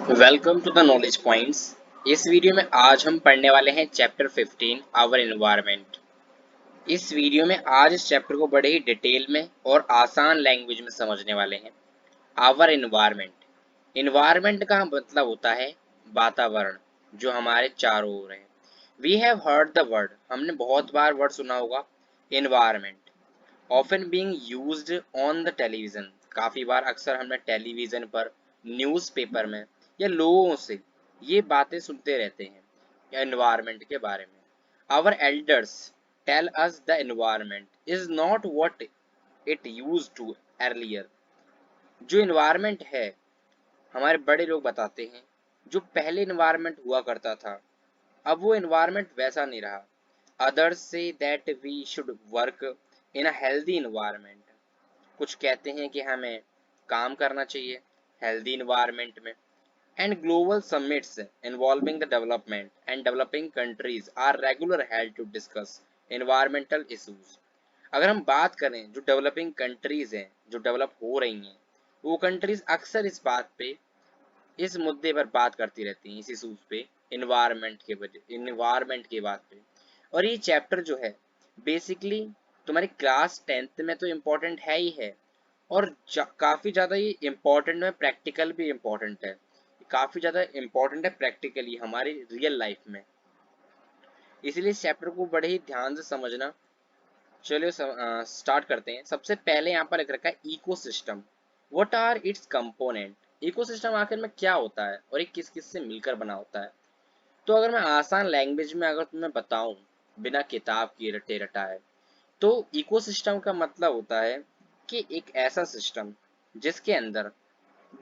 Welcome to the knowledge points. इस video में आज हम पढ़ने वाले हैं चैप्टर 15 आवर एनवायरनमेंट। इस वीडियो में आज इस चैप्टर को बड़े ही डिटेल में और आसान लैंग्वेज में समझने वाले हैं। आवर एनवायरनमेंट, एनवायरनमेंट का मतलब होता है वातावरण जो हमारे चारों ओर है। We have heard the word, हमने बहुत बार वर्ड सुना होगा environment, often being used on the television, काफी बार अक्सर हमने टेलीविजन पर, न्यूज़पेपर में या लोगों से ये बातें सुनते रहते हैं एनवायरनमेंट के बारे में। Our elders tell us the environment is not what it used to earlier. जो एनवायरनमेंट है, हमारे बड़े लोग बताते हैं, जो पहले एनवायरनमेंट हुआ करता था अब वो एनवायरनमेंट वैसा नहीं रहा। अदर्स से that we should work in a healthy environment, कुछ कहते हैं कि हमें काम करना चाहिए हेल्दी एनवायरनमेंट में। And global summits involving the development and developing countries are regular held to discuss environmental issues. अगर हम बात करें जो डेवलपिंग कंट्रीज हैं, जो डेवलप हो रही हैं, वो कंट्रीज अक्सर इस बात पे, इस मुद्दे पर बात करती रहती हैं, इस इशूज पे, इन्वायरमेंट के बात पे। और ये चैप्टर जो है बेसिकली तुम्हारी क्लास 10th में तो इम्पोर्टेंट है ही है, और काफी ज्यादा ये इम्पोर्टेंट है, प्रैक्टिकल भी इम्पोर्टेंट है, काफी ज्यादा इम्पोर्टेंट है प्रैक्टिकली हमारी रियल लाइफ में। इसलिए इस चैप्टर को बड़े ही ध्यान से समझना। चलिए स्टार्ट करते हैं। सबसे पहले यहाँ पर लिख रखा है ecosystem, what are its component. Ecosystem आखिर में क्या होता है और ये किस किस से मिलकर बना होता है। तो अगर मैं आसान लैंग्वेज में अगर तुम्हें बताऊं, बिना किताब की रटे रटाए, तो इकोसिस्टम का मतलब होता है कि एक ऐसा सिस्टम जिसके अंदर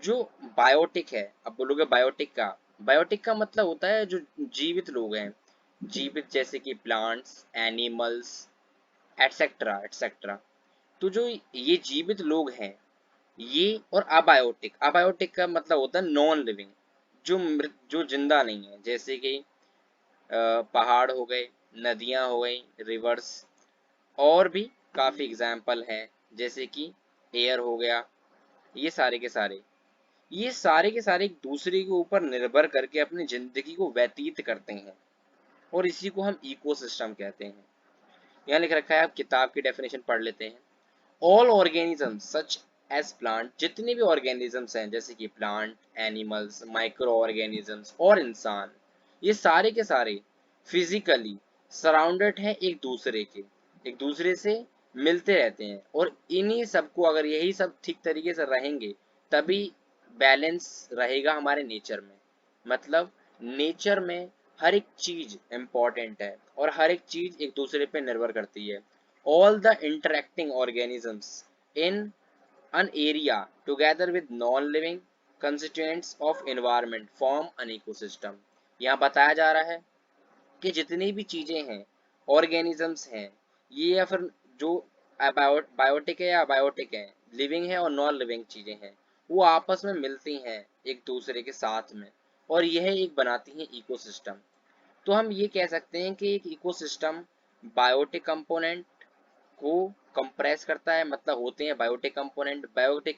जो बायोटिक है। अब बोलोगे बायोटिक का, बायोटिक का मतलब होता है जो जीवित लोग हैं, जीवित जैसे कि प्लांट्स, एनिमल्स, एटसेट्रा एटसेट्रा। तो जो ये जीवित लोग हैं ये, और अबायोटिक, अबायोटिक का मतलब होता है नॉन लिविंग, जो मृत, जो जिंदा नहीं है, जैसे कि पहाड़ हो गए, नदियां हो गई, रिवर्स, और भी काफी एग्जाम्पल हैं, जैसे कि एयर हो गया। ये सारे के सारे, ये सारे के सारे एक दूसरे के ऊपर निर्भर करके अपनी जिंदगी को व्यतीत करते हैं, और इसी को हम इकोसिस्टम कहते हैं। यहाँ लिख रखा है, आप किताब की डेफिनेशन पढ़ लेते हैं। All organisms such as plant, जितने भी ऑर्गेनिजम्स हैं जैसे कि प्लांट, एनिमल्स, माइक्रो ऑर्गेनिजम्स और इंसान, ये सारे के सारे फिजिकली सराउंडेड हैं एक दूसरे के, एक दूसरे से मिलते रहते हैं। और इन्हीं सबको, अगर यही सब ठीक तरीके से रहेंगे तभी बैलेंस रहेगा हमारे नेचर में। मतलब नेचर में हर एक चीज इम्पॉर्टेंट है और हर एक चीज एक दूसरे पे निर्भर करती है। All the interacting organisms in an area together with non-living constituents of environment form an ecosystem। यहाँ बताया जा रहा है कि जितनी भी चीजें हैं, ऑर्गेनिजम्स हैं, ये या फिर जो बायोटिक है या अबायोटिक है, लिविंग है और नॉन लिविंग चीजें हैं, वो आपस में मिलती हैं एक दूसरे के साथ में, और यह एक बनाती हैं इकोसिस्टम। तो हम ये कह सकते हैं कि एक इकोसिस्टम बायोटिक कंपोनेंट को कंप्रेस करता है, मतलब होते हैं बायोटिक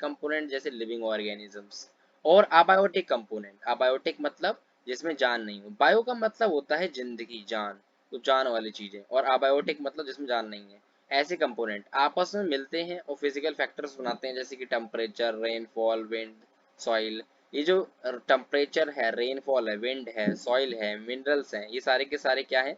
कंपोनेंट जैसे लिविंग ऑर्गेनिजम्स, और अबायोटिक कंपोनेंट, अबायोटिक मतलब जिसमें जान नहीं हो, बायो का मतलब होता है जिंदगी, जान, तो जान वाली चीजें, और अबायोटिक मतलब जिसमें जान नहीं है। ऐसे कंपोनेंट आपस में मिलते हैं और फिजिकल फैक्टर्स बनाते हैं, जैसे कि टेम्परेचर, रेनफॉल, विंड, सॉइल। ये जो टेम्परेचर है, रेनफॉल है, विंड है, सॉइल है, मिनरल्स हैं, ये सारे के सारे क्या हैं,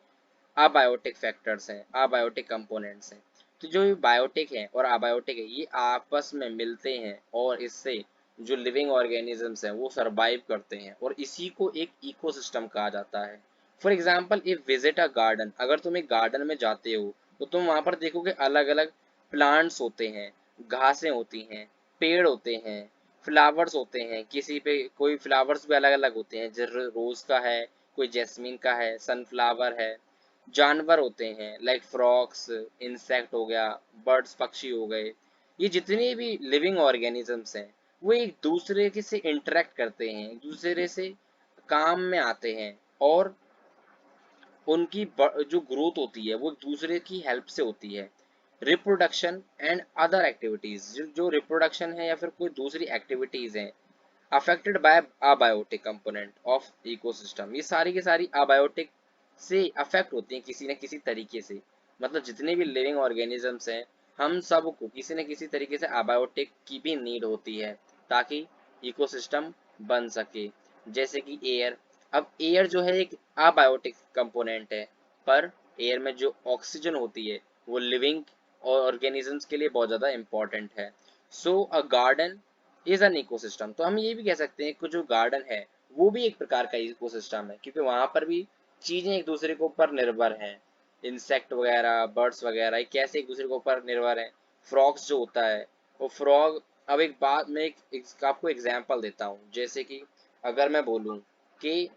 अबायोटिक फैक्टर्स हैं, अबायोटिक कंपोनेंट्स हैं। तो जो बायोटिक है और अबायोटिक है, ये आपस में मिलते हैं और इससे जो लिविंग ऑर्गेनिजम्स हैं वो सरवाइव करते हैं, और इसी को एक इकोसिस्टम कहा जाता है। For example, if visit a garden, अगर तुम एक गार्डन में जाते हो तो तुम वहां पर देखोगे अलग अलग प्लांट्स होते हैं, घासें होती हैं, पेड़ होते हैं, फ्लावर्स होते हैं, किसी पे कोई फ्लावर्स भी अलग अलग होते हैं, जैसे रोज का है, कोई जैस्मीन का है, सनफ्लावर है। जानवर होते हैं लाइक फ्रॉक्स, इंसेक्ट हो गया, बर्ड्स, पक्षी हो गए। ये जितने भी लिविंग ऑर्गेनिजम्स हैं वो एक दूसरे के से इंटरेक्ट करते हैं, एक दूसरे से काम में आते हैं, और उनकी जो ग्रोथ होती है वो एक दूसरे की हेल्प से होती है। रिप्रोडक्शन एंड अदर एक्टिविटीज, जो रिप्रोडक्शन है या फिर कोई दूसरी एक्टिविटीज हैं, affected by abiotic component of ecosystem. ये सारी की सारी अबायोटिक से अफेक्ट होती हैं किसी न किसी तरीके से। मतलब जितने भी लिविंग ऑर्गेनिजम्स हैं, हम सबको किसी न किसी तरीके से अबायोटिक की भी नीड होती है ताकि इकोसिस्टम बन सके। जैसे कि एयर, अब एयर जो है एक अबायोटिक कंपोनेंट है, पर एयर में जो ऑक्सीजन होती है वो लिविंग ऑर्गेनिजम्स के लिए बहुत ज़्यादा इम्पोर्टेंट है। सो अ गार्डन इज एन इकोसिस्टम। तो हम ये भी कह सकते हैं कि जो गार्डन है वो भी एक प्रकार का इकोसिस्टम है, क्योंकि वहां पर भी चीजें एक दूसरे के ऊपर निर्भर हैं। इंसेक्ट वगैरह, बर्ड्स वगैरह, ये कैसे एक दूसरे के ऊपर निर्भर हैं। फ्रॉग्स जो होता है वो फ्रॉग, अब एक बात मैं आपको एग्जांपल देता हूँ। जैसे कि अगर मैं बोलूँ कि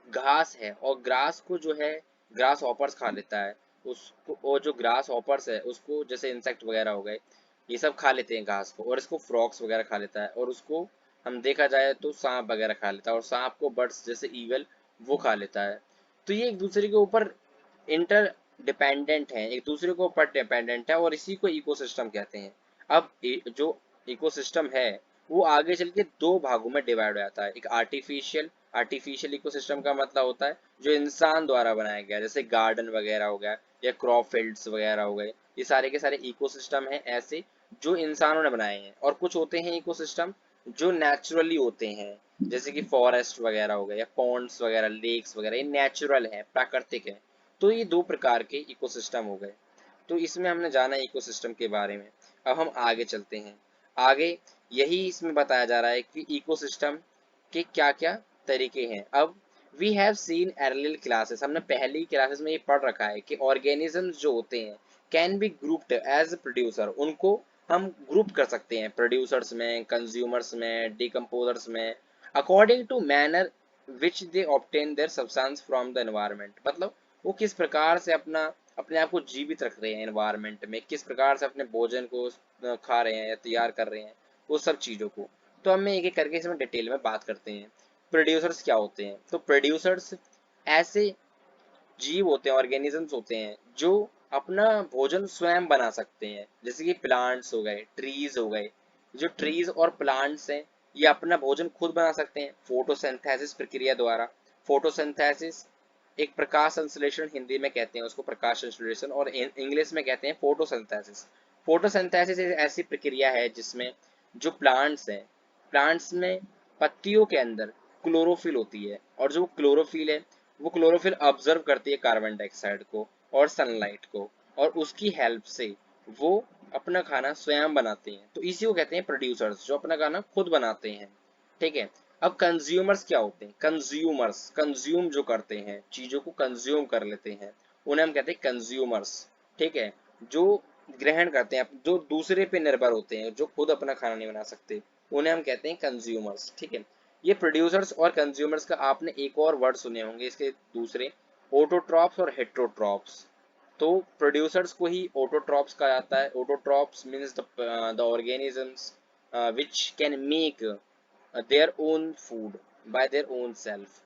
घास है और ग्रास को जो है ग्रास हॉपर्स खा लेता है उसको, और जो ग्रास हॉपर्स है उसको जैसे इंसेक्ट वगैरह हो गए ये सब खा लेते हैं घास को, और इसको फ्रॉक्स वगैरह खा लेता है, और उसको हम देखा जाए तो सांप वगैरह खा लेता है, और सांप को बर्ड्स जैसे ईगल वो खा लेता है। तो ये एक दूसरे के ऊपर इंटर डिपेंडेंट है, एक दूसरे के ऊपर डिपेंडेंट है, और इसी को इकोसिस्टम कहते हैं। अब जो इकोसिस्टम है वो आगे चल के दो भागों में डिवाइड हो जाता है। एक आर्टिफिशियल इकोसिस्टम का मतलब होता है जो इंसान द्वारा बनाया गया, जैसे गार्डन वगैरह हो गया या क्रॉप फील्ड्स वगैरह हो गए, ये सारे के सारे इकोसिस्टम हैं ऐसे जो इंसानों ने बनाए हैं। और कुछ होते हैं इकोसिस्टम जो नेचुरली होते हैं, जैसे कि फॉरेस्ट वगैरह हो गए या पॉन्ड्स वगैरह, लेक्स वगैरह, ये नेचुरल है, प्राकृतिक है। तो ये दो प्रकार के इकोसिस्टम हो गए। तो इसमें हमने जाना इकोसिस्टम के बारे में। अब हम आगे चलते हैं। आगे यही इसमें बताया जा रहा है कि इकोसिस्टम के क्या क्या तरीके हैं। अब वी हैव सीन एर्लियल क्लासेस, हमने पहली क्लासेस में ये पढ़ रखा है कि ऑर्गेनिजम्स जो होते हैं can be grouped as producer, उनको हम ग्रुप कर सकते हैं प्रोड्यूसर्स में, कंज्यूमर्स में, डिकम्पोजर्स में, according to manner which they obtain their substance from the environment. मतलब वो किस प्रकार से अपने आप को जीवित रख रहे हैं एनवायरनमेंट में, किस प्रकार से अपने भोजन को खा रहे हैं या तैयार कर रहे हैं, वो सब चीज़ों को। तो हम एक एक करके इसमें डिटेल में बात करते हैं। प्रोड्यूसर्स क्या होते हैं? तो प्रोड्यूसर्स ऐसे जीव होते हैं, ऑर्गेनिजम्स होते हैं जो अपना भोजन स्वयं बना सकते हैं। जैसे कि प्लांट्स हो गए, ट्रीज हो गए। जो ट्रीज और प्लांट्स हैं ये अपना भोजन खुद बना सकते हैं फोटोसिंथेसिस प्रक्रिया द्वारा। फोटोसिंथेसिस एक प्रकाश संश्लेषण, हिंदी में कहते हैं उसको प्रकाश संश्लेषण, और इंग्लिश में कहते हैं फोटोसिंथेसिस। फोटोसिंथेसिस एक ऐसी प्रक्रिया है जिसमें जो प्लांट्स हैं, प्लांट्स में पत्तियों के अंदर क्लोरोफिल होती है, और जो क्लोरोफिल है वो क्लोरोफिल ऑब्जर्व करती है कार्बन डाइऑक्साइड को और सनलाइट को, और उसकी हेल्प से वो अपना खाना स्वयं बनाते हैं। तो इसी को कहते हैं प्रोड्यूसर्स, जो अपना खाना खुद बनाते हैं। ठीक है। अब कंज्यूमर्स क्या होते हैं? कंज्यूमर्स कंज्यूम जो करते हैं, चीजों को कंज्यूम कर लेते हैं, उन्हें हम कहते हैं कंज्यूमर्स। ठीक है। जो ग्रहण करते हैं, जो दूसरे पे निर्भर होते हैं, जो खुद अपना खाना नहीं बना सकते, उन्हें हम कहते हैं कंज्यूमर्स। ठीक है। ये प्रोड्यूसर्स और कंज्यूमर्स का आपने एक और वर्ड सुने होंगे इसके दूसरे, ऑटोट्रॉप्स और हेट्रोट्रॉप्स। तो प्रोड्यूसर्स को ही ऑटोट्रॉप्स कहा जाता है। Autotrophs means the organisms which can make their own food by their own self,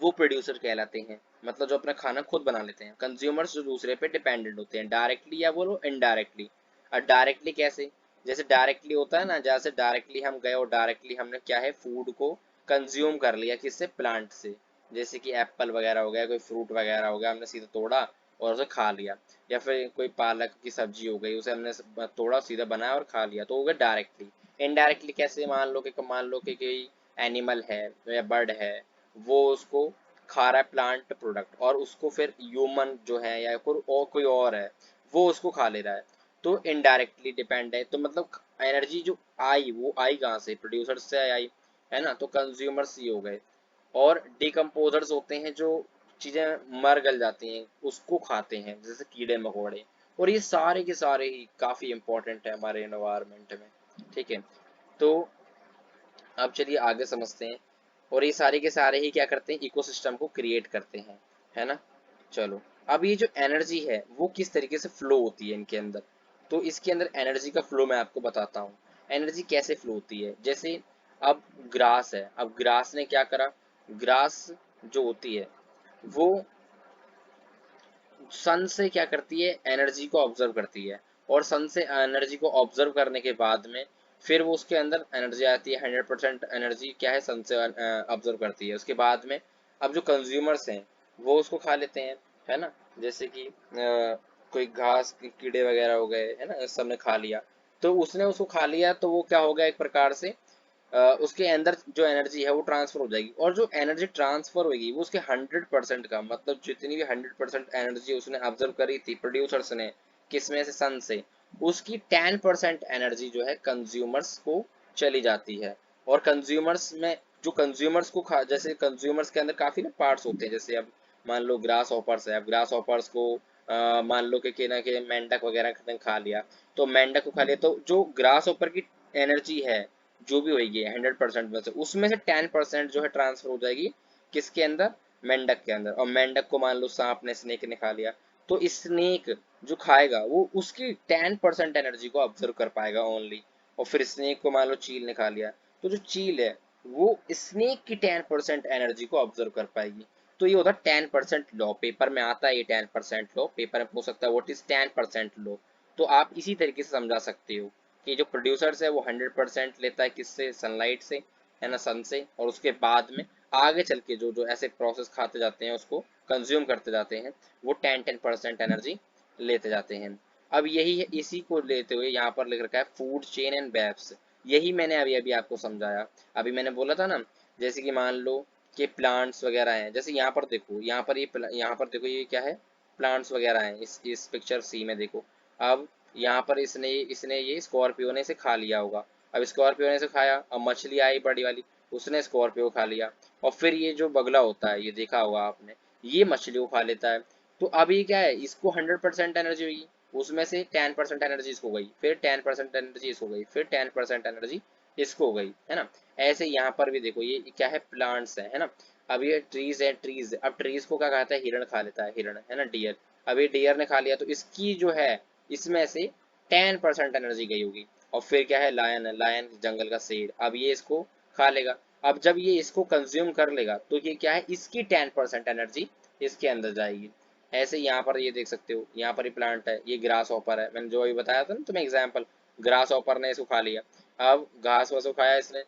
वो प्रोड्यूसर कहलाते हैं। मतलब जो अपना खाना खुद बना लेते हैं। कंज्यूमर्स जो दूसरे पे डिपेंडेंट होते हैं, डायरेक्टली या बोलो इनडायरेक्टली। और डायरेक्टली कैसे? जैसे डायरेक्टली होता है ना, जैसे डायरेक्टली हम गए और डायरेक्टली हमने क्या है फूड को कंज्यूम कर लिया, किससे? प्लांट से। जैसे कि एप्पल वगैरह हो गया, कोई फ्रूट वगैरह हो गया, हमने सीधा तोड़ा और उसे खा लिया। या फिर कोई पालक की सब्जी हो गई, उसे हमने तोड़ा, सीधा बनाया और खा लिया, तो हो गया डायरेक्टली। इनडायरेक्टली कैसे? मान लो कि कोई एनिमल है या बर्ड है, वो उसको खा रहा है प्लांट प्रोडक्ट, और उसको फिर ह्यूमन जो है या कोई और है वो उसको खा ले रहा है, तो इनडायरेक्टली डिपेंड है। तो मतलब एनर्जी जो आई वो आई कहाँ से? प्रोड्यूसर से आई, है ना। तो कंज्यूमर्स ये हो गए। और डिकम्पोजर्स होते हैं जो चीजें मर गल जाती हैं उसको खाते हैं, जैसे कीड़े मकोड़े। और ये सारे के सारे ही काफी इंपॉर्टेंट है हमारे एनवायरनमेंट में। ठीक है। तो अब चलिए आगे समझते हैं। और ये सारे के सारे ही क्या करते हैं? इकोसिस्टम को क्रिएट करते हैं, है ना। चलो, अब ये जो एनर्जी है वो किस तरीके से फ्लो होती है इनके अंदर, तो इसके अंदर एनर्जी का फ्लो मैं आपको बताता हूँ। एनर्जी कैसे फ्लो होती है? जैसे अब ग्रास है, अब ग्रास ने क्या करा, ग्रास जो होती है वो सन से क्या करती है? एनर्जी को ऑब्जर्व करती है, और सन से एनर्जी को ऑब्जर्व करने के बाद में फिर वो उसके अंदर एनर्जी आती है, 100% एनर्जी क्या है सन से ऑब्जर्व करती है। उसके बाद में अब जो कंज्यूमर्स हैं वो उसको खा लेते हैं, है ना। जैसे कि कोई घास के कीड़े वगैरह हो गए, है ना, सबने खा लिया, तो उसने उसको खा लिया तो वो क्या हो गया, एक प्रकार से उसके अंदर जो एनर्जी है वो ट्रांसफर हो जाएगी। और जो एनर्जी ट्रांसफर होगी वो उसके 100% का, मतलब जितनी भी 100% एनर्जी उसने ऑब्जर्व करी थी प्रोड्यूसर्स ने, किसमें से, सन से, उसकी 10% एनर्जी जो है कंज्यूमर्स को चली जाती है। और कंज्यूमर्स में जो कंज्यूमर्स को खा, जैसे कंज्यूमर्स के अंदर काफी ना पार्ट्स होते हैं, जैसे अब मान लो ग्रास हॉपर्स है, अब ग्रास हॉपर्स को मान लो कि ना कि मेंढक वगैरह ने खा लिया, तो मेंढक को खा लिया तो जो ग्रास हॉपर की एनर्जी है जो भी होगी 100% में से, उसमें से 10% जो है ट्रांसफर हो जाएगी किसके अंदर, मेंढक के अंदर। और मेंढक को मान लो सांप ने, स्नेक ने खा लिया, तो स्नेक जो खाएगा वो उसकी 10% एनर्जी को ऑब्जर्व कर पाएगा ओनली। और फिर स्नेक को मान लो चील ने खा लिया, तो जो चील है वो स्नेक की 10% एनर्जी को ऑब्जर्व कर पाएगी। तो ये होता है 10% लॉ, पेपर में आता है ये 10% लॉ, पेपर में पूछ सकता है व्हाट इज 10% लॉ। तो आप इसी तरीके से समझा सकते हो कि जो प्रोड्यूसर्स है वो 100% लेता है किससे, सनलाइट से, है ना, सन से। और उसके बाद में आगे चल के जो जो ऐसे प्रोसेस खाते जाते हैं उसको कंज्यूम करते जाते हैं, वो 10% एनर्जी लेते जाते हैं। अब यही है, इसी को लेते हुए यहाँ पर लिख रखा है फूड चेन एंड वेब्स। यही मैंने अभी अभी आपको समझाया। अभी मैंने बोला था ना, जैसे कि मान लो कि प्लांट्स वगैरह हैं, जैसे यहाँ पर देखो, यहाँ पर यहाँ पर देखो ये क्या है, प्लांट्स वगैरह हैं, इस पिक्चर सी में देखो। अब यहाँ पर इसने इसने ये स्कॉर्पियो ने इसे खा लिया होगा। अब स्कॉर्पियो ने इसे खाया, अब मछली आई बड़ी वाली, उसने स्कॉर्पियो खा लिया। और फिर ये जो बगला होता है, ये देखा होगा आपने, ये मछली को खा लेता है। तो अब ये क्या है, इसको 100% एनर्जी हुई, उसमें से 10% एनर्जी इसको गई, फिर 10% एनर्जी इसको गई, फिर 10% एनर्जी इसको हो गई, है ना। ऐसे यहाँ पर भी देखो, ये क्या है, प्लांट्स है ना। अब ये ट्रीज है, ट्रीज, अब ट्रीज को क्या खाता है, हिरण खा लेता है, हिरण, है ना, डियर। अब ये डियर ने खा लिया तो इसकी जो है, इसमें से 10% एनर्जी गई होगी। और फिर क्या है, लायन है, लायन जंगल का शेर, अब ये इसको खा लेगा। अब जब ये इसको कंज्यूम कर लेगा तो ये क्या है, इसकी 10% एनर्जी इसके अंदर जाएगी। ऐसे यहाँ पर ये देख सकते हो, यहाँ पर ये प्लांट है, ये ग्रास हॉपर है, मैंने जो अभी बताया था ना तुम्हें एग्जाम्पल, ग्रास हॉपर ने इसको खा लिया। अब घास वास को खाया इसने,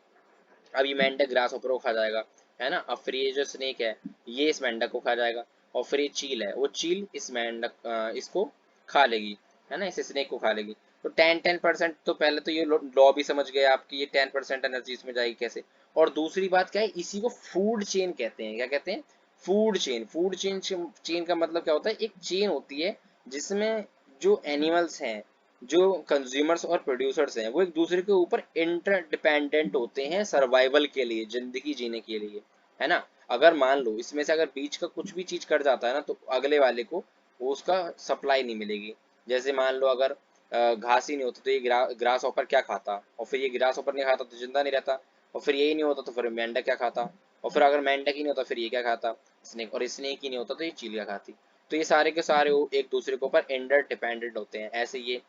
अब ये मेंढक ग्रास हॉपर को खा जाएगा, है ना। अब फिर ये जो स्नेक है ये इस मेंढक को खा जाएगा। और फिर ये चील है, वो चील इस मेंढक इसको खा लेगी, है ना, इस स्नेक को खा लेगी। तो 10% तो पहले तो ये लॉ भी समझ गए आपकी, ये 10% एनर्जी इसमें जाएगी कैसे। और दूसरी बात क्या है, इसी को फूड चेन कहते हैं। क्या कहते हैं, food chain. Food chain, chain का मतलब क्या होता है, एक चेन होती है जिसमें जो एनिमल्स हैं, जो कंज्यूमर्स और प्रोड्यूसर्स हैं, वो एक दूसरे के ऊपर इंटरडिपेंडेंट होते हैं सर्वाइवल के लिए, जिंदगी जीने के लिए, है ना। अगर मान लो इसमें से अगर बीच का कुछ भी चीज कट जाता है ना, तो अगले वाले को वो उसका सप्लाई नहीं मिलेगी। जैसे मान लो अगर घास ही नहीं होता तो ये ग्रास हॉपर क्या खाता, और फिर ये ग्रास हॉपर नहीं खाता तो जिंदा नहीं रहता। और फिर यही नहीं होता तो फिर मेंढक क्या खाता, और फिर अगर मेंढक ही नहीं होता फिर ये क्या खाता, स्नेक, और स्नेक ही नहीं होता तो ये चील क्या खाती। तो ये सारे के सारे वो एक दूसरे के ऊपर इंटर डिपेंडेंट होते हैं, ऐसे ये।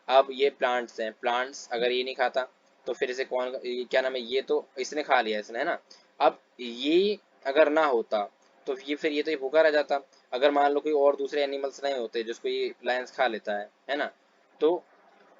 अब ये प्लांट्स हैं, प्लांट्स अगर ये नहीं खाता तो फिर इसे कौन, ये क्या नाम है, ये तो इसने खा लिया इसने, है ना। अब ये अगर ना होता तो ये फिर ये तो ये भूखा रह जाता। अगर मान लो कोई और दूसरे एनिमल्स नहीं होते जिसको ये लायंस खा लेता है ना, तो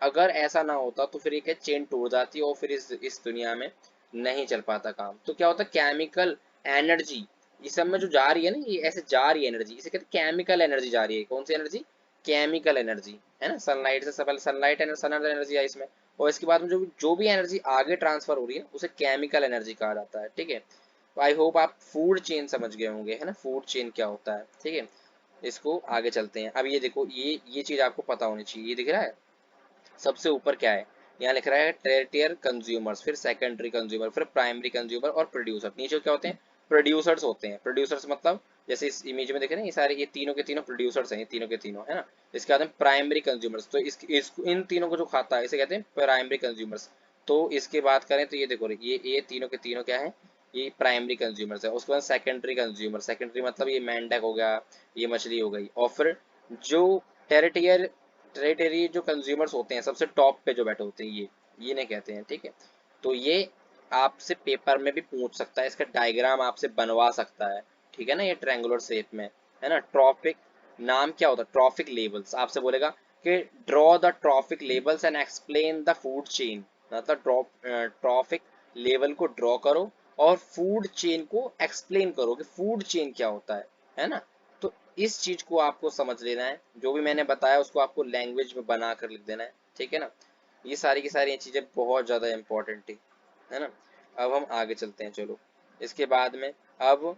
अगर ऐसा ना होता तो फिर ये क्या, चेन टूट जाती और फिर इस दुनिया में नहीं चल पाता काम। तो क्या होता, केमिकल एनर्जी ये सब में जो जा रही है ना, ये ऐसे जा रही है एनर्जी, इसे कहते हैं केमिकल एनर्जी जा रही है। कौन सी एनर्जी, केमिकल एनर्जी, है ना। सनलाइट से पहले सनलाइट एनर्जी, सन एनर्जी है इसमें, और इसके बाद में जो भी एनर्जी आगे ट्रांसफर हो रही है उसे केमिकल एनर्जी कहा जाता है, ठीक है। तो आई होप आप फूड चेन समझ गए होंगे, है ना, फूड चेन क्या होता है, ठीक है। इसको आगे चलते हैं। अब ये देखो, ये चीज आपको पता होनी चाहिए, ये दिख रहा है सबसे ऊपर क्या है, यहाँ लिख रहा है टर्टियर कंज्यूमर्स, फिर सेकेंडरी कंज्यूमर, फिर प्राइमरी कंज्यूमर और प्रोड्यूसर। नीचे क्या होते हैं, प्रोड्यूसर्स होते हैं। प्रोड्यूसर्स मतलब जैसे इस इमेज में देख रहे हैं, ये सारे ये तीनों के तीनों प्रोड्यूसर्स हैं, ये तीनों के तीनों, है ना। इसके बाद में प्राइमरी कंज्यूमर्स, तो इन तीनों को जो खाता है इसे कहते हैं प्राइमरी कंज्यूमर्स। तो इसके बात करें तो ये देखो, ये तीनों के तीनों क्या है, ये प्राइमरी कंज्यूमर्स है। उसके बाद सेकेंडरी कंज्यूमर, सेकेंडरी मतलब ये मेंढक हो गया, ये मछली हो गई। और फिर जो टेरिटियर टेरिटरी जो कंज्यूमर्स होते हैं सबसे टॉप पे जो बैठे होते हैं, ये नहीं कहते हैं, ठीक है। तो ये आपसे पेपर में भी पूछ सकता है, इसका डायग्राम आपसे बनवा सकता है, ठीक है ना, ये ट्रायंगुलर शेप में, है ना। ट्रॉफिक नाम क्या होता है, ट्रॉफिक लेबल्स, आपसे बोलेगा कि draw the trophic levels and explain the food chain, मतलब ट्रॉफिक लेवल को ड्रॉ करो और फूड चेन को एक्सप्लेन करो कि फूड चेन क्या होता है ना। तो इस चीज को आपको समझ लेना है, जो भी मैंने बताया उसको आपको लैंग्वेज में बना कर लिख देना है, ठीक है ना। ये सारी की सारी चीजें बहुत ज्यादा इंपॉर्टेंट थी, है ना। अब हम आगे चलते हैं, चलो इसके बाद में। अब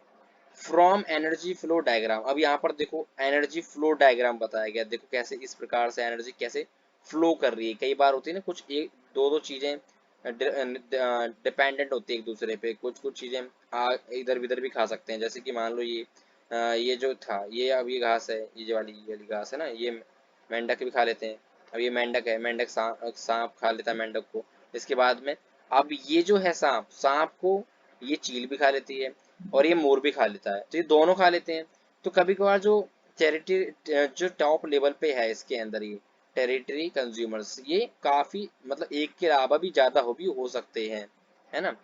फ्रॉम एनर्जी फ्लो डायग्राम, अब यहाँ पर देखो एनर्जी फ्लो डायग्राम बताया गया, देखो कैसे इस प्रकार से एनर्जी कैसे फ्लो कर रही है। कई बार होती है ना कुछ एक दो दो चीजें डिपेंडेंट होती है एक दूसरे पे, कुछ कुछ चीजें इधर उधर भी खा सकते हैं, जैसे कि मान लो ये जो था, ये अब ये घास है, ये वाली घास है ना, ये मेंढक भी खा लेते हैं। अब ये मेंढक है, मेंढक सांप सांप खा लेता है मेंढक को। इसके बाद में अब ये जो है सांप, सांप को ये चील भी खा लेती है और ये मोर भी खा लेता है, तो ये दोनों खा लेते हैं। तो कभी कभार जो टेरिटरी जो टॉप लेवल पे है इसके अंदर, ये टेरिटरी कंज्यूमर्स, ये काफी मतलब एक के अलावा भी ज्यादा हो सकते हैं, है ना।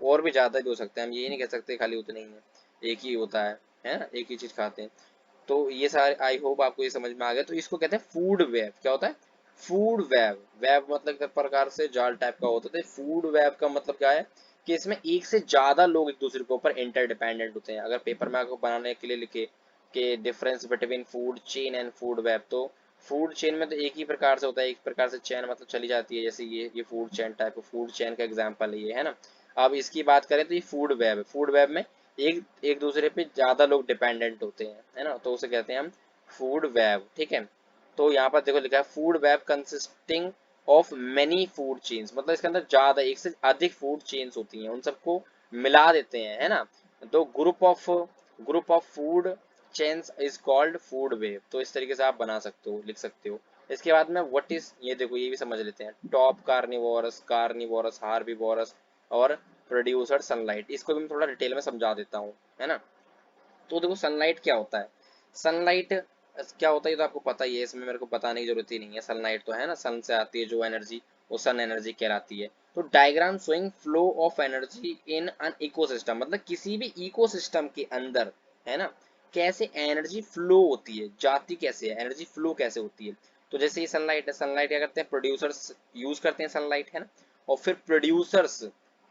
और भी ज्यादा भी हो सकते हैं, हम ये नहीं कह सकते खाली उतने ही है, एक ही होता है ना, एक ही चीज खाते हैं। तो ये सारे आई होप आपको ये समझ में आ गया। तो इसको कहते हैं फूड वेब। क्या होता है? Food web. वेब मतलब एक प्रकार से जाल टाइप का होता है। फूड वेब का मतलब क्या है कि इसमें एक से ज्यादा लोग एक दूसरे के ऊपर इंटरडिपेंडेंट होते हैं। अगर पेपर में आपको बनाने के लिए लिखे कि difference between food chain and food web, तो फूड चेन में तो एक ही प्रकार से होता है, एक प्रकार से चेन मतलब चली जाती है, जैसे ये फूड चेन टाइप का, फूड चेन का एग्जांपल है ये, है ना। अब इसकी बात करें तो ये फूड वेब है। फूड वेब में एक एक दूसरे पे ज्यादा लोग डिपेंडेंट होते हैं, है ना, तो उसे कहते हैं हम फूड वेब, ठीक है। तो यहाँ पर देखो लिखा है food web consisting of many food chains, मतलब इसके अंदर ज्यादा एक से अधिक फूड चेन्स होती हैं, उन सबको मिला देते हैं, है ना। तो group of food chains is called food web. तो इस तरीके से आप बना सकते हो, लिख सकते हो। इसके बाद में व्हाट इज, ये देखो ये भी समझ लेते हैं, टॉप कार्निवोरस, कार्निवोरस, हार्बिवोरस और प्रोड्यूसर सनलाइट। इसको भी मैं थोड़ा डिटेल में समझा देता हूँ, है ना। तो देखो सनलाइट क्या होता है। सनलाइट क्या होता है ये तो आपको पता ही है, इसमें मेरे को बताने की जरूरत ही नहीं है। सनलाइट तो है ना, सन से आती है जो एनर्जी, वो सन एनर्जी कहलाती है। तो diagram showing flow of energy in an ecosystem, मतलब किसी भी इकोसिस्टम के अंदर, है ना, कैसे एनर्जी फ्लो होती है, जाती कैसे है, एनर्जी फ्लो कैसे होती है। तो जैसे ये सनलाइट है, सनलाइट क्या करते हैं, प्रोड्यूसर्स यूज करते हैं सनलाइट, है ना। और फिर प्रोड्यूसर्स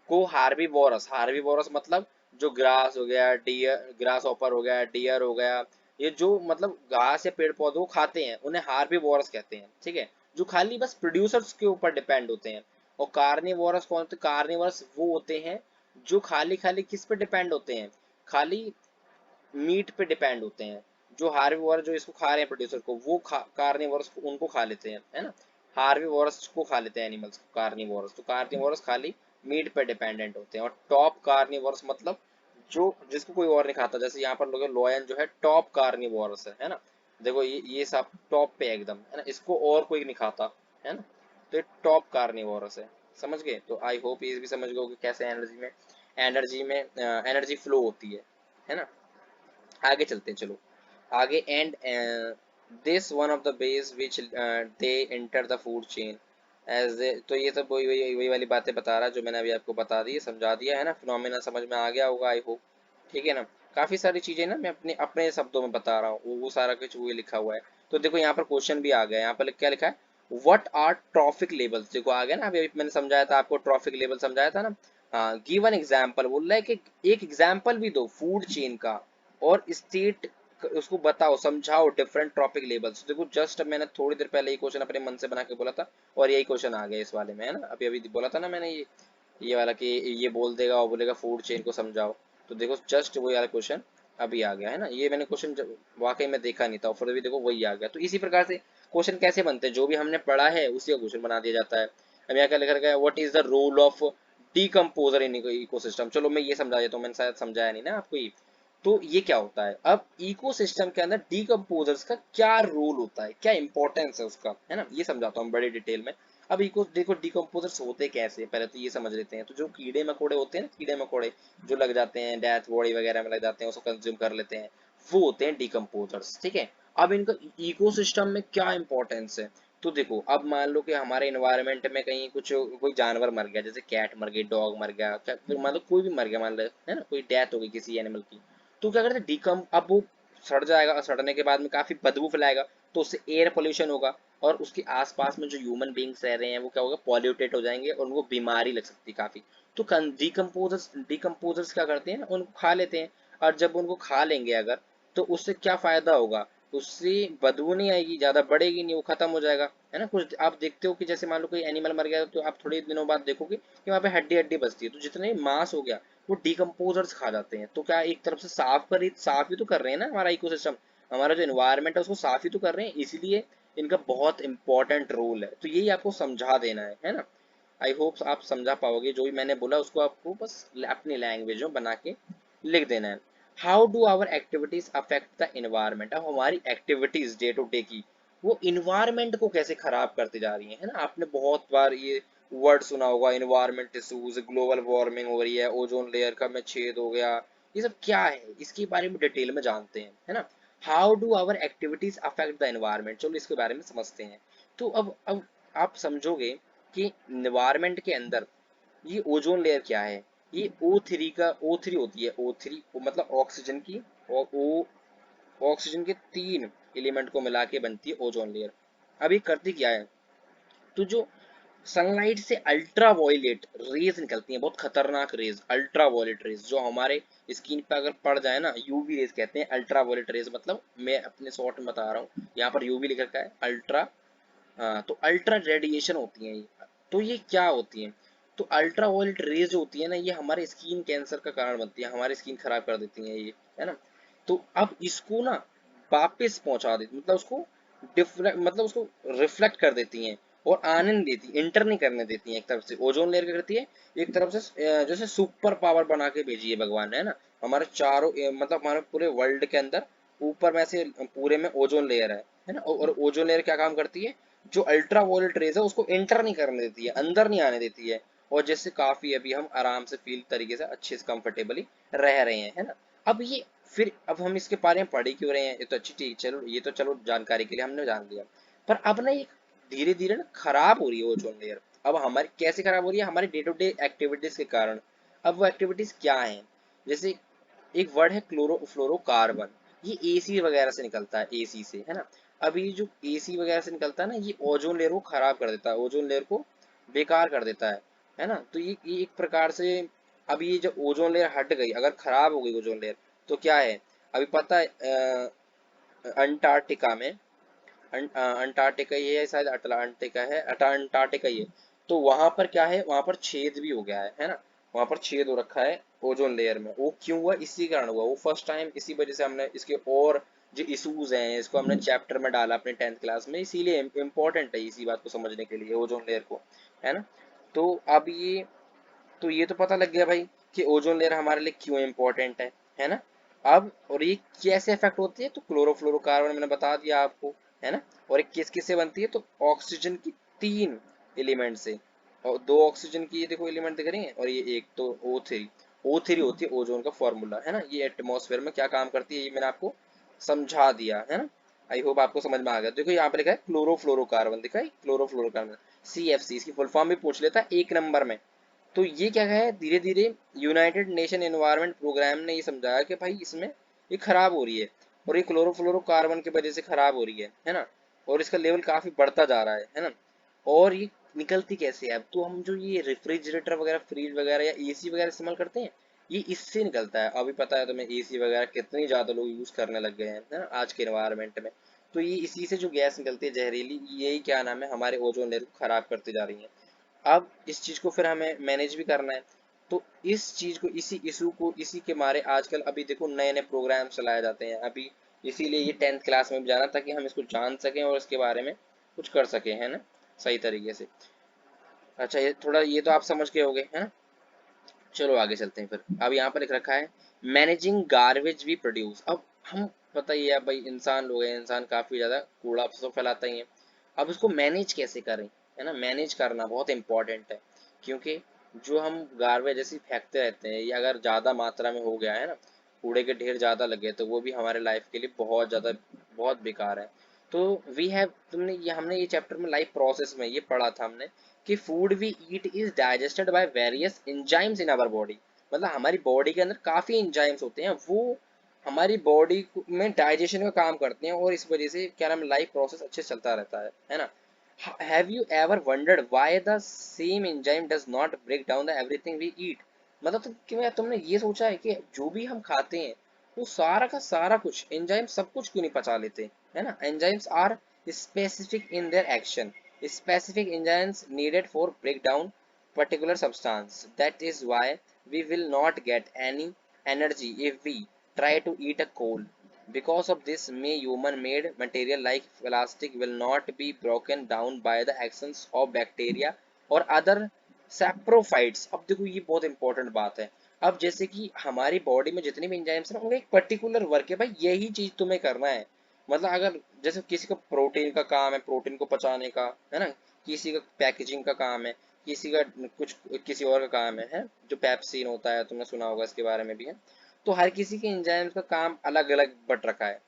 को हार्बीवोरस, हार्बीवोरस मतलब जो ग्रास हो गया, डियर ग्रास ऑपर हो गया, डियर हो गया, ये जो मतलब घास या पेड़ पौधों को खाते हैं उन्हें हार्बीवोरस कहते हैं, ठीक है। जो खाली बस प्रोड्यूसर्स के ऊपर डिपेंड होते हैं। और कार्निवोरस कौन होते हैं? कार्निवोरस वो होते हैं जो खाली खाली किस पे डिपेंड होते हैं, खाली मीट पे डिपेंड होते हैं। जो हार्बीवोरस जो इसको खा रहे हैं प्रोड्यूसर को, वो कार्निवोरस उनको खा लेते हैं, है ना। हार्बीवोरस को खा लेते हैं एनिमल्स को, कार्निवोरस। तो कार्निवोरस खाली मीट पे डिपेंडेंट होते हैं। और टॉप कार्निवोरस मतलब जो जिसको कोई और नहीं खाता, जैसे यहाँ पर लोग लोयन जो है टॉप कार्निवोरस है ना। देखो ये सब टॉप पे है एकदम, है ना, इसको और कोई नहीं खाता, है ना। तो ये टॉप कार्निवोरस है, समझ गए। तो आई होप ये भी समझ गए कि कैसे एनर्जी में एनर्जी फ्लो होती है ना। आगे चलते हैं, चलो आगे। And this one of the base which they enter the food chain as, तो ये सब वही वाली बातें बता रहा है जो मैंने अभी आपको बता दी, समझा दिया है ना। फिनोमेना समझ में आ गया होगा आई होप, ठीक है ना। काफी सारी चीजें ना मैं अपने अपने शब्दों में बता रहा हूँ, वो सारा कुछ वो लिखा हुआ है। तो देखो यहाँ पर क्वेश्चन भी आ गया, यहाँ पर क्या लिखा है, व्हाट आर ट्रॉफिक लेवल्स, देखो आ गया ना। अभी मैंने समझाया था आपको, ट्रॉफिक लेवल समझाया था ना। हाँ, गिव एन एग्जाम्पल बोल रहा है कि एक एग्जाम्पल भी दो फूड चेन का, और स्टेट उसको बताओ, समझाओ डिफरेंट टॉपिक लेबल्स। देखो जस्ट मैंने थोड़ी देर पहले ये क्वेश्चन अपने मन से बना के बोला था, और यही क्वेश्चन आ गया इस वाले में, है ना। अभी अभी बोला था ना मैंने ये वाला कि ये बोल देगा और बोलेगा फूड चेन को समझाओ। तो देखो जस्ट वही वाला क्वेश्चन अभी आ गया, है ना। ये मैंने क्वेश्चन वाकई में देखा नहीं था, और फिर भी देखो वही आ गया। तो इसी प्रकार से क्वेश्चन कैसे बनते हैं, जो भी हमने पढ़ा है उसी का क्वेश्चन बना दिया जाता है। अब यहाँ क्या लिखा गया, what is the role of decomposer in ecosystem. चलो मैं ये समझा देता हूँ, मैंने शायद समझाया नहीं ना आपको ये। तो ये क्या होता है, अब इकोसिस्टम के अंदर डीकम्पोजर्स का क्या रोल होता है, क्या इंपॉर्टेंस है उसका, है ना, ये समझाता हूँ बड़ी डिटेल में। अब इको देखो डीकम्पोजर्स होते कैसे, पहले तो ये समझ लेते हैं। तो जो कीड़े मकोड़े होते हैं ना, कीड़े मकोड़े जो लग जाते हैं डेथ बॉडी वगैरह में लग जाते हैं, उसको कंज्यूम कर लेते हैं, वो होते हैं डीकम्पोजर्स, ठीक है। अब इनका इकोसिस्टम में क्या इंपॉर्टेंस है, तो देखो अब मान लो कि हमारे इन्वायरमेंट में कहीं कुछ कोई जानवर मर गया, जैसे कैट मर गई, डॉग मर गया, फिर मान लो कोई भी मर गया, मान लो है ना, कोई डेथ हो गई किसी एनिमल की। तो क्या करते हैं, डिकम अब वो सड़ जाएगा, सड़ने के बाद में काफी बदबू फैलाएगा, तो उससे एयर पोल्यूशन होगा। और उसके आसपास में जो ह्यूमन बींग्स रह रहे हैं वो क्या होगा, पॉल्यूटेड हो जाएंगे और उनको बीमारी लग सकती है काफी। तो डिकम्पोजर्स क्या करते हैं, उनको खा लेते हैं। और जब उनको खा लेंगे अगर, तो उससे क्या फायदा होगा, उससे बदबू नहीं आएगी, ज्यादा बढ़ेगी नहीं, वो खत्म हो जाएगा, है ना। कुछ आप देखते हो कि जैसे मान लो कोई एनिमल मर गया तो आप थोड़े दिनों बाद देखोगे कि वहाँ पे हड्डी हड्डी बचती है, तो जितने मांस हो गया वो डिकम्पोजर्स खा जाते हैं। तो क्या एक तरफ से साफ ही तो कर रहे हैं ना हमारा इकोसिस्टम, हमारा जो एनवायरनमेंट है उसको साफ ही तो कर रहे हैं, इसीलिए इनका बहुत इंपॉर्टेंट रोल है। तो यही आपको समझा देना है ना। आई होप आप समझा पाओगे, जो भी मैंने बोला उसको आपको बस अपनी लैंग्वेज में बना के लिख देना है। How do our activities affect the environment, अब हमारी एक्टिविटीज डे टू डे की वो इन्वायरमेंट को कैसे खराब करती जा रही है ना। आपने बहुत बार ये वर्ड सुना होगा, इन्वायरमेंट इशूज, ग्लोबल वार्मिंग हो रही है, ओजोन लेयर का में छेद हो गया, ये सब क्या है, इसके बारे में डिटेल में जानते हैं, है ना। How do our activities affect the environment, चलो इसके बारे में समझते हैं। तो अब आप समझोगे कि एनवायरनमेंट के अंदर ये ओजोन लेयर क्या है। ये O3 होती है, O3 मतलब ऑक्सीजन की, और ओ ऑक्सीजन के 3 एलिमेंट को मिला के बनती है ओजोन लेयर। अब ये करती क्या है, तो जो सनलाइट से अल्ट्रा वायलेट रेज निकलती हैं, बहुत खतरनाक रेज, अल्ट्रा वायलेट रेज जो हमारे स्किन पे अगर पड़ जाए ना, यूवी रेज कहते हैं अल्ट्रा वायलेट रेज, मतलब मैं अपने शॉर्ट में बता रहा हूँ, यहाँ पर यूवी लिख रखा है अल्ट्रा। हाँ, तो अल्ट्रा रेडिएशन होती है ये। तो ये क्या होती है, तो अल्ट्रा वायलेट रेज जो होती है ना, ये हमारे स्किन कैंसर का कारण बनती है, हमारी स्किन खराब कर देती है ये, है ना। तो अब इसको ना वापस पहुंचा देती, मतलब उसको डिफ्लेक्ट, मतलब उसको रिफ्लेक्ट कर देती हैं और आने नहीं देती, इंटर नहीं करने देती हैं। एक तरफ से ओजोन लेयर क्या करती है, एक तरफ से जैसे सुपर पावर बना के भेजी है भगवान ने, है ना। हमारे चारों मतलब हमारे पूरे वर्ल्ड के अंदर ऊपर में से पूरे में ओजोन लेयर है ना। और ओजोन लेयर क्या काम करती है, जो अल्ट्रा वायलेट रेज है उसको एंटर नहीं करने देती है, अंदर नहीं आने देती है, और जिससे काफी अभी हम आराम से फील तरीके से अच्छे से कंफर्टेबली रह रहे हैं, है ना। अब ये फिर अब हम इसके बारे में पढ़ ही क्यों रहे हैं, ये तो अच्छी चीज, चलो ये तो चलो जानकारी के लिए हमने जान लिया। पर अब ना ये धीरे धीरे ना खराब हो रही है ओजोन लेयर। अब हमारी कैसे खराब हो रही है, हमारी डे टू डे एक्टिविटीज के कारण। अब वो एक्टिविटीज क्या हैं, जैसे एक वर्ड है क्लोरोफ्लोरोकार्बन, ये एसी वगैरह से निकलता है, एसी से, है ना। अभी जो एसी वगैरह से निकलता है ना, ये ओजोन लेयर को खराब कर देता है, ओजोन लेयर को बेकार कर देता है ना। तो ये एक प्रकार से, अब ये जो ओजोन लेयर हट गई, अगर खराब हो गई ओजोन लेयर, तो क्या है, अभी पता है अंटार्कटिका में, अंटार्कटिका ही है शायद, अटलांटिका है, अंटार्कटिका ही है। तो वहां पर क्या है, वहां पर छेद भी हो गया है ना। वहां पर छेद हो रखा है ओजोन लेयर में, वो क्यों हुआ, इसी कारण हुआ, वो फर्स्ट टाइम इसी वजह से हमने इसके और जो इशूज हैं इसको हमने चैप्टर में डाला अपने 10th क्लास में, इसीलिए इम्पोर्टेंट है इसी बात को समझने के लिए ओजोन लेयर को, है ना। तो अब ये तो पता लग गया भाई कि ओजोन लेयर हमारे लिए क्यों इम्पोर्टेंट है ना। अब और ये कैसे इफेक्ट होती है, तो क्लोरोफ्लोरोकार्बन मैंने बता दिया आपको, है ना। और ये किस किस से बनती है, तो ऑक्सीजन की 3 एलिमेंट से, और 2 ऑक्सीजन की ये देखो एलिमेंट दिख रही हैं, और ये एक तो O3 होती है ओजोन का फॉर्मूला, है ना। ये एटमॉस्फेयर में क्या काम करती है ये मैंने आपको समझा दिया, है ना। आई होप आपको समझ में आ गया। देखो यहाँ पे लिखा है क्लोरोफ्लोरोकार्बन, दिखा है क्लोरोफ्लोरोकार्बन, CFC, इसकी फुल फॉर्म भी पूछ लेता है 1 नंबर में। तो ये क्या है, धीरे धीरे यूनाइटेड नेशन एनवायरनमेंट प्रोग्राम ने ये समझाया कि भाई इसमें ये खराब हो रही है, और ये क्लोरोफ्लोरोकार्बन की वजह से खराब हो रही है ना। और इसका लेवल काफी बढ़ता जा रहा है ना। और ये निकलती कैसे है, अब तो हम जो ये रेफ्रिजरेटर वगैरह, फ्रिज वगैरह या एसी वगैरह इस्तेमाल करते हैं, ये इससे निकलता है। अभी पता है तुम्हें एसी वगैरह कितनी ज्यादा लोग यूज करने लग गए हैं, है ना, आज के एनवायरनमेंट में। तो ये इसी से जो गैस निकलती है जहरीली, यही क्या नाम है, हमारे ओजोन लेयर को खराब करती जा रही है। अब इस चीज को फिर हमें मैनेज भी करना है। तो इस चीज को, इसी इशू को, इसी के मारे आजकल अभी देखो नए नए प्रोग्राम चलाए जाते हैं अभी, इसीलिए ये 10th क्लास में भी जाना, ताकि हम इसको जान सकें और इसके बारे में कुछ कर सकें, है ना, सही तरीके से। अच्छा, ये थोड़ा ये तो आप समझ गए होंगे, है ना। चलो आगे चलते हैं फिर। अब यहाँ पर लिख रखा है मैनेजिंग गार्बेज वी प्रोड्यूस। अब हम, पता ही है भाई, इंसान लोग हैं, इंसान काफी ज्यादा कूड़ा तो फैलाता ही है। अब इसको मैनेज कैसे करें, है ना, मैनेज करना बहुत इंपॉर्टेंट है। क्योंकि जो हम गार्बेज ऐसे फेंकते रहते हैं, ये अगर ज्यादा मात्रा में हो गया है ना, कूड़े के ढेर ज्यादा लगे, तो वो भी हमारे लाइफ के लिए बहुत ज्यादा, बहुत बेकार है। तो वी हैव, तुमने ये, हमने ये चैप्टर में लाइफ प्रोसेस में ये पढ़ा था हमने, कि food we eat is digested by various enzymes in our body. मतलब हमारी बॉडी के अंदर काफी एंजाइम्स होते हैं, वो हमारी बॉडी में डाइजेशन का काम करते हैं और इस वजह से क्या नाम लाइफ प्रोसेस अच्छे से चलता रहता है ना। Have you ever wondered why the same enzyme does not break down the everything we eat. मतलब क्या तुमने ये सोचा है कि जो भी हम खाते हैं वो सारा का सारा कुछ एंजाइम सब कुछ क्यों नहीं पचा लेते, है ना। Enzymes are specific in their action, specific enzymes needed for break down particular substance. That is why we will not get any energy if we try to eat a coal. Because of this, may human-made material like plastic will not be broken down by the actions of bacteria or other saprophytes। अब देखो ये बहुत important बात है। अब जैसे कि हमारी बॉडी में जितने भी एंजाइम्स हैं उनका एक पर्टिकुलर वर्क है, भाई यही चीज तुम्हें करना है। मतलब अगर जैसे किसी का प्रोटीन का काम है, प्रोटीन को पचाने का, है ना, किसी का पैकेजिंग का काम है, किसी का कुछ किसी और का काम है जो पेप्सिन होता है, तुमने सुना होगा इसके बारे में भी है। तो हर किसी के एंजाइम्स का काम अलग अलग बट रखा है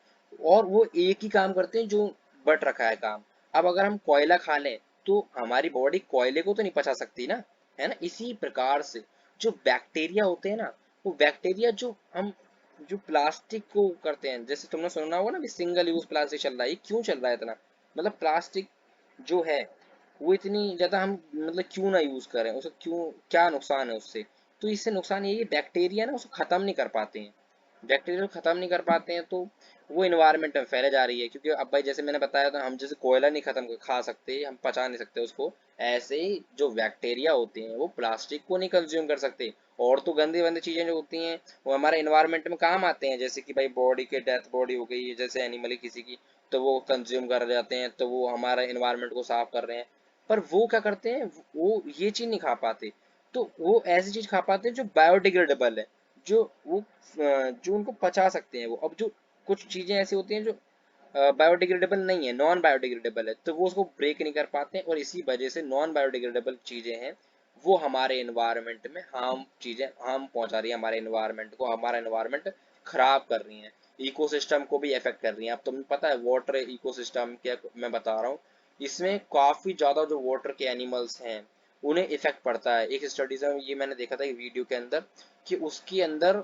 और वो एक ही काम करते हैं जो बट रखा है काम। अब अगर हम कोयला खा लें तो हमारी बॉडी कोयले को तो नहीं पचा सकती ना, है ना। इसी प्रकार से जो बैक्टीरिया होते हैं ना, वो बैक्टीरिया जो प्लास्टिक को करते हैं, जैसे तुमने सुना होगा ना सिंगल यूज प्लास्टिक चल रहा है, ये क्यों चल रहा है इतना। मतलब प्लास्टिक जो है वो इतनी ज्यादा हम मतलब क्यों ना यूज करें, उसका क्यों क्या नुकसान है उससे। तो इससे नुकसान ये है बैक्टीरिया ना उसको खत्म नहीं कर पाते हैं, बैक्टीरिया को खत्म नहीं कर पाते हैं तो वो इन्वायरमेंट में फैले जा रही है। क्योंकि अब भाई जैसे मैंने बताया था, हम जैसे कोयला नहीं खत्म खा सकते, हम पचा नहीं सकते उसको, ऐसे ही जो बैक्टीरिया होते हैं वो प्लास्टिक को नहीं कंज्यूम कर सकते। और तो गंदी गंदी चीजें जो होती हैं वो हमारे इन्वायरमेंट में काम आते हैं, जैसे कि भाई बॉडी के डेथ बॉडी हो गई जैसे एनिमल किसी की, तो वो कंज्यूम कर जाते हैं तो वो हमारा इन्वायरमेंट को साफ कर रहे हैं। पर वो क्या करते हैं, वो ये चीज नहीं खा पाते। तो वो ऐसी चीज खा पाते हैं जो बायोडिग्रेडेबल है, जो वो जो उनको पचा सकते हैं। वो अब जो कुछ चीजें ऐसी होती हैं जो बायोडिग्रेडेबल नहीं है, नॉन बायोडिग्रेडेबल है, तो वो उसको ब्रेक नहीं कर पाते हैं और इसी वजह से नॉन बायोडिग्रेडेबल चीजें हैं वो हमारे एनवायरनमेंट में हार्म पहुंचा रही है, हमारे एनवायरनमेंट को, हमारा एनवायरनमेंट खराब कर रही हैं, इकोसिस्टम को भी इफेक्ट कर रही हैं। अब तुम्हें पता है वाटर इकोसिस्टम क्या मैं बता रहा हूँ, इसमें काफी ज्यादा जो वाटर के एनिमल्स हैं उन्हें इफेक्ट पड़ता है। एक स्टडीज में ये मैंने देखा था एक वीडियो के अंदर कि उसके अंदर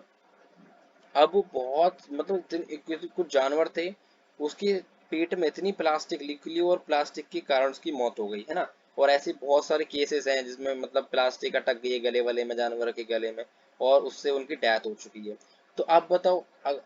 अब बहुत मतलब कुछ जानवर थे, उसके पेट में इतनी प्लास्टिक निकली और प्लास्टिक के कारण उसकी मौत हो गई, है ना। और ऐसे बहुत सारे केसेस हैं जिसमें मतलब प्लास्टिक अटक गई है गले वाले में, जानवर के गले में, और उससे उनकी डेथ हो चुकी है। तो आप बताओ,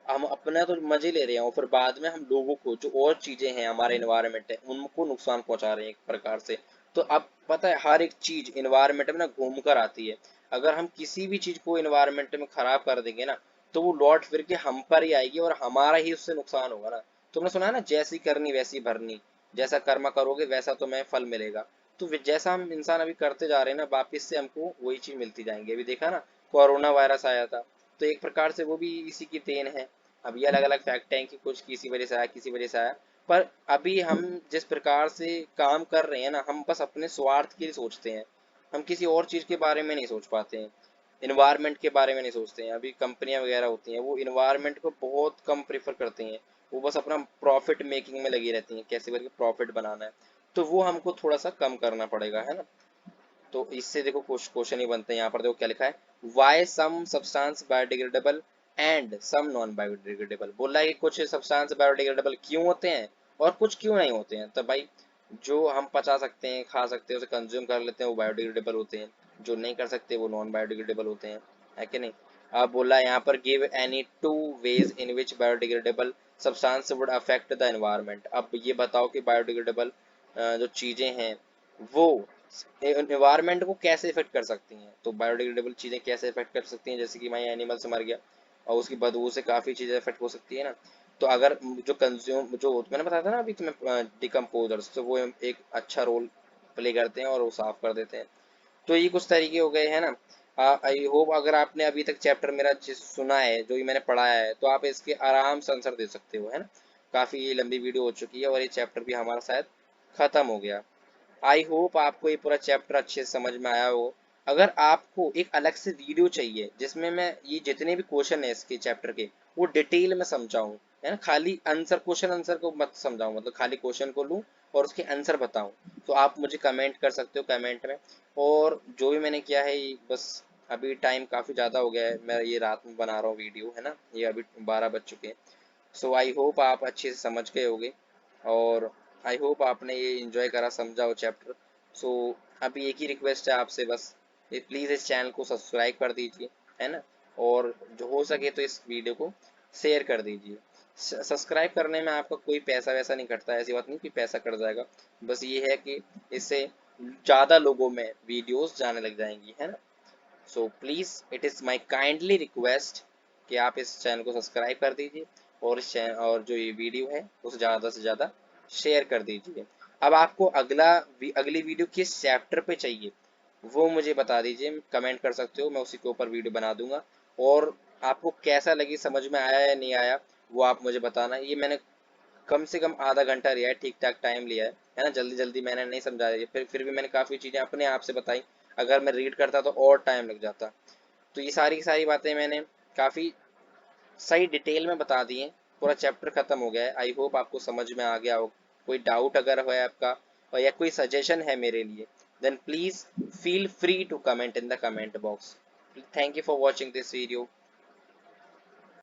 हम अपना तो मजे ले रहे हैं और फिर बाद में हम लोगों को जो और चीजें हैं हमारे एनवायरनमेंट है उनको नुकसान पहुंचा रहे हैं एक प्रकार से। तो अब पता है हर एक चीज एनवायरनमेंट में ना घूम कर आती है। अगर हम किसी भी चीज को एनवायरनमेंट में खराब कर देंगे ना तो वो लौट फिर के हम पर ही आएगी और हमारा ही उससे नुकसान होगा ना। तुमने सुना है ना जैसी करनी वैसी भरनी, जैसा कर्म करोगे वैसा तुम्हें फल मिलेगा। तो जैसा हम इंसान अभी करते जा रहे हैं ना वापिस से हमको वही चीज मिलती जाएंगी। अभी देखा ना कोरोना वायरस आया था, तो एक प्रकार से वो भी इसी की देन है। अब ये अलग अलग फैक्ट हैं कि कुछ किसी वजह से आया किसी वजह से आया, पर अभी हम जिस प्रकार से काम कर रहे हैं ना हम बस अपने स्वार्थ के लिए सोचते हैं, हम किसी और चीज के बारे में नहीं सोच पाते हैं, इन्वायरमेंट के बारे में नहीं सोचते हैं। अभी कंपनियां वगैरह होती हैं वो इन्वायरमेंट को बहुत कम प्रेफर करती हैं, वो बस अपना प्रॉफिट मेकिंग में लगी रहती हैं, कैसे करके प्रॉफिट बनाना है। तो वो हमको थोड़ा सा कम करना पड़ेगा, है ना। तो इससे देखो कुछ क्वेश्चन ही बनते हैं। यहाँ पर देखो क्या लिखा है, why some substance biodegradable and some non biodegradable. बोला है कि कुछ सब्सटेंस बायोडिग्रेडेबल क्यों होते हैं और कुछ क्यों नहीं होते हैं। तो भाई जो हम पचा सकते हैं खा सकते हैं उसे कंज्यूम कर लेते हैं वो बायोडिग्रेडेबल होते हैं, जो नहीं कर सकते वो नॉन बायोडिग्रेडेबल होते हैं, है कि नहीं। अब बोला है यहाँ पर give any two ways in which biodegradable substance would affect the environment. अब ये बताओ कि बायोडिग्रेडेबल जो चीजें हैं वो एनवायरनमेंट को कैसे इफेक्ट कर सकती हैं। तो बायोडिग्रेडेबल चीजें कैसे इफेक्ट कर सकती हैं, जैसे कि भाई एनिमल से मर गया और उसकी बदबू से काफी चीजें इफेक्ट हो सकती है ना। तो अगर जो कंज्यूम जो मैंने बताया था ना अभी तुम्हें डिकम्पोजर्स, तो वो एक अच्छा रोल प्ले करते हैं और वो साफ कर देते हैं। तो ये कुछ तरीके हो गए हैं ना। आई होप अगर आपने अभी तक चैप्टर मेरा सुना है जो भी मैंने पढ़ाया है तो आप इसके आराम से आंसर दे सकते हो, है ना। काफी लंबी वीडियो हो चुकी है और ये चैप्टर भी हमारा शायद खत्म हो गया। आई होप आपको ये पूरा चैप्टर अच्छे से समझ में आया हो। अगर आपको एक अलग से वीडियो चाहिए जिसमें मैं ये जितने भी क्वेश्चन है इसके चैप्टर के वो डिटेल में समझाऊं, है ना, खाली आंसर क्वेश्चन आंसर को मत समझाऊं, मतलब खाली क्वेश्चन को लूं और उसके आंसर बताऊं, तो आप मुझे कमेंट कर सकते हो कमेंट में। और जो भी मैंने किया है बस अभी टाइम काफ़ी ज़्यादा हो गया है, मैं ये रात में बना रहा हूँ वीडियो, है ना, ये अभी 12 बज चुके हैं। सो आई होप आप अच्छे से समझ गए होगे, और आई होप आपने ये इंजॉय करा, समझा हो चैप्टर। सो अभी एक ही रिक्वेस्ट है आपसे बस, प्लीज़ इस चैनल को सब्सक्राइब कर दीजिए, है ना, और जो हो सके तो इस वीडियो को शेयर कर दीजिए। सब्सक्राइब करने में आपका कोई पैसा वैसा नहीं कटता, ऐसी बात नहीं कि पैसा कट जाएगा, बस ये है कि इससे ज़्यादा लोगों में वीडियोस जाने लग जाएंगी, है ना। So please it is my kindly request कि आप इस चैनल को सब्सक्राइब कर दीजिए, और इस चैनल और जो ये वीडियो है उसे ज़्यादा से ज़्यादा शेयर कर दीजिए। अब आपको अगली वीडियो किस चैप्टर पे चाहिए वो मुझे बता दीजिए, कमेंट कर सकते हो, मैं उसी के ऊपर वीडियो बना दूंगा। और आपको कैसा लगी, समझ में आया या नहीं आया, वो आप मुझे बताना। ये मैंने कम से कम आधा घंटा लिया है, ठीक ठाक टाइम लिया है ना, जल्दी जल्दी मैंने नहीं समझा दिया, फिर भी मैंने काफ़ी चीज़ें अपने आप से बताई। अगर मैं रीड करता तो और टाइम लग जाता। तो ये सारी की सारी बातें मैंने काफ़ी सही डिटेल में बता दी हैं। पूरा चैप्टर खत्म हो गया है, आई होप आपको समझ में आ गया हो। कोई डाउट अगर है आपका, और या कोई सजेशन है मेरे लिए, then please feel free to comment in the comment box. Thank you for watching this video.